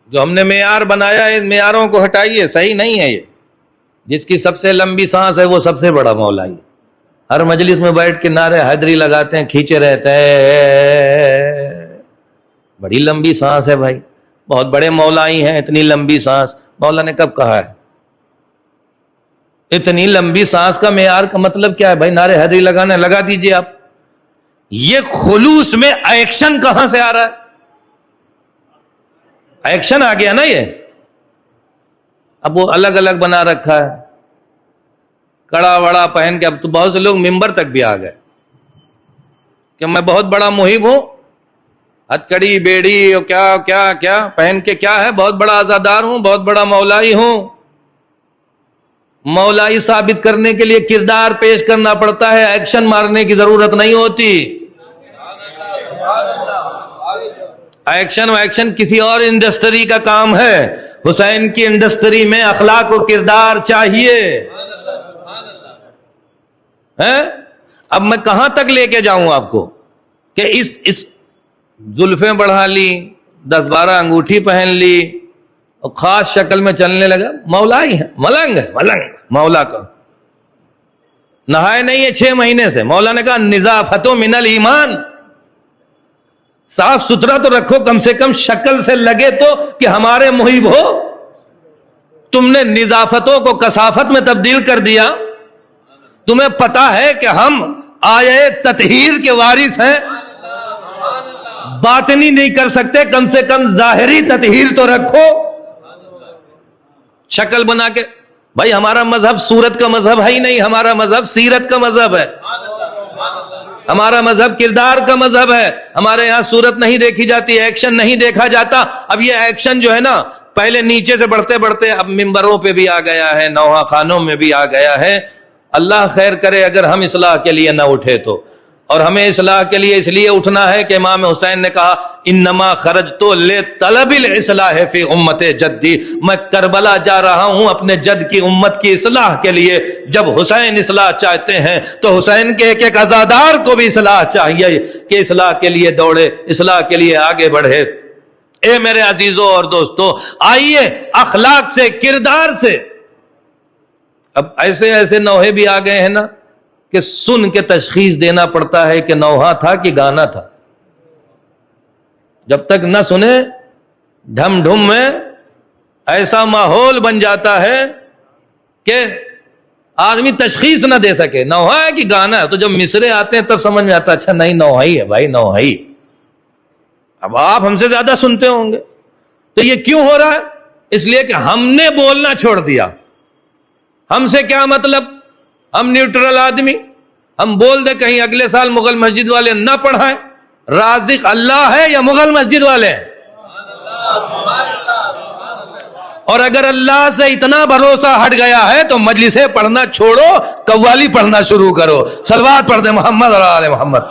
جو ہم نے معیار بنایا ہے، ان معیاروں کو ہٹائیے، صحیح نہیں ہے یہ۔ جس کی سب سے لمبی سانس ہے وہ سب سے بڑا مولائی، ہر مجلس میں بیٹھ کے نعرے حیدری لگاتے ہیں، کھینچے رہتے ہیں، بڑی لمبی سانس ہے بھائی، بہت بڑے مولائی ہیں، اتنی لمبی سانس مولا نے کب کہا ہے؟ اتنی لمبی سانس کا معیار کا مطلب کیا ہے بھائی؟ نعرے حیدری لگانا لگا دیجئے آپ۔ یہ خلوص میں ایکشن کہاں سے آ رہا ہے؟ ایکشن آ گیا نا یہ۔ اب وہ الگ الگ بنا رکھا ہے، کڑا وڑا پہن کے، اب تو بہت سے لوگ ممبر تک بھی آ گئے کہ میں بہت بڑا محب ہوں، ہتھ کڑی بیڑی اور کیا کیا کیا پہن کے، کیا ہے، بہت بڑا عزادار ہوں، بہت بڑا مولائی ہوں۔ مولائی ثابت کرنے کے لیے کردار پیش کرنا پڑتا ہے، ایکشن مارنے کی ضرورت نہیں ہوتی۔ ایکشن کسی اور انڈسٹری کا کام ہے، حسین کی انڈسٹری میں اخلاق و کردار چاہیے۔ اب میں کہاں تک لے کے جاؤں آپ کو کہ اس زلفیں بڑھا لی، 10-12 انگوٹھی پہن لی اور خاص شکل میں چلنے لگا، مولائی ہے، ملنگ ہے، ملنگ مولا کا نہائے نہیں ہے 6 مہینے سے۔ مولا نے کہا نظافت من الایمان، صاف ستھرا تو رکھو، کم سے کم شکل سے لگے تو کہ ہمارے محب ہو۔ تم نے نظافتوں کو کثافت میں تبدیل کر دیا۔ تمہیں پتا ہے کہ ہم آیے تطہیر کے وارث ہیں، باطنی نہیں کر سکتے، کم سے کم ظاہری تطہیر تو رکھو۔ شکل بنا کے بھائی، ہمارا مذہب صورت کا مذہب ہے ہی نہیں، ہمارا مذہب سیرت کا مذہب ہے، ہمارا مذہب کردار کا مذہب ہے۔ ہمارے یہاں صورت نہیں دیکھی جاتی، ایکشن نہیں دیکھا جاتا۔ اب یہ ایکشن جو ہے نا، پہلے نیچے سے بڑھتے بڑھتے اب ممبروں پہ بھی آ گیا ہے، نوحہ خانوں میں بھی آ گیا ہے۔ اللہ خیر کرے اگر ہم اصلاح کے لیے نہ اٹھے تو، اور ہمیں اصلاح کے لیے اس لیے اٹھنا ہے کہ امام حسین نے کہا انما خرجت لطلب الاصلاح فی امت جدی، میں کربلا جا رہا ہوں اپنے جد کی امت کی اصلاح کے لیے۔ جب حسین اصلاح چاہتے ہیں تو حسین کے ایک ایک عزادار کو بھی اصلاح چاہیے کہ اصلاح کے لیے دوڑے، اصلاح کے لیے آگے بڑھے۔ اے میرے عزیزوں اور دوستوں، آئیے اخلاق سے، کردار سے۔ اب ایسے ایسے نوحے بھی آ گئے ہیں نا کہ سن کے تشخیص دینا پڑتا ہے کہ نوحہ تھا کہ گانا تھا۔ جب تک نہ سنے، ڈھم ڈھم میں ایسا ماحول بن جاتا ہے کہ آدمی تشخیص نہ دے سکے نوحہ ہے کہ گانا ہے۔ تو جب مصرے آتے ہیں تب سمجھ میں آتا اچھا نہیں، نوحہ ہی ہے بھائی، نوحہ ہی۔ اب آپ ہم سے زیادہ سنتے ہوں گے، تو یہ کیوں ہو رہا ہے؟ اس لیے کہ ہم نے بولنا چھوڑ دیا۔ ہم سے کیا مطلب، ہم نیوٹرل آدمی، ہم بول دیں کہیں اگلے سال مغل مسجد والے نہ پڑھائیں، رازق اللہ ہے یا مغل مسجد والے ہیں؟ اور اگر اللہ سے اتنا بھروسہ ہٹ گیا ہے تو مجلسیں پڑھنا چھوڑو، قوالی پڑھنا شروع کرو۔ صلوات پڑھ دیں محمد اور آل محمد۔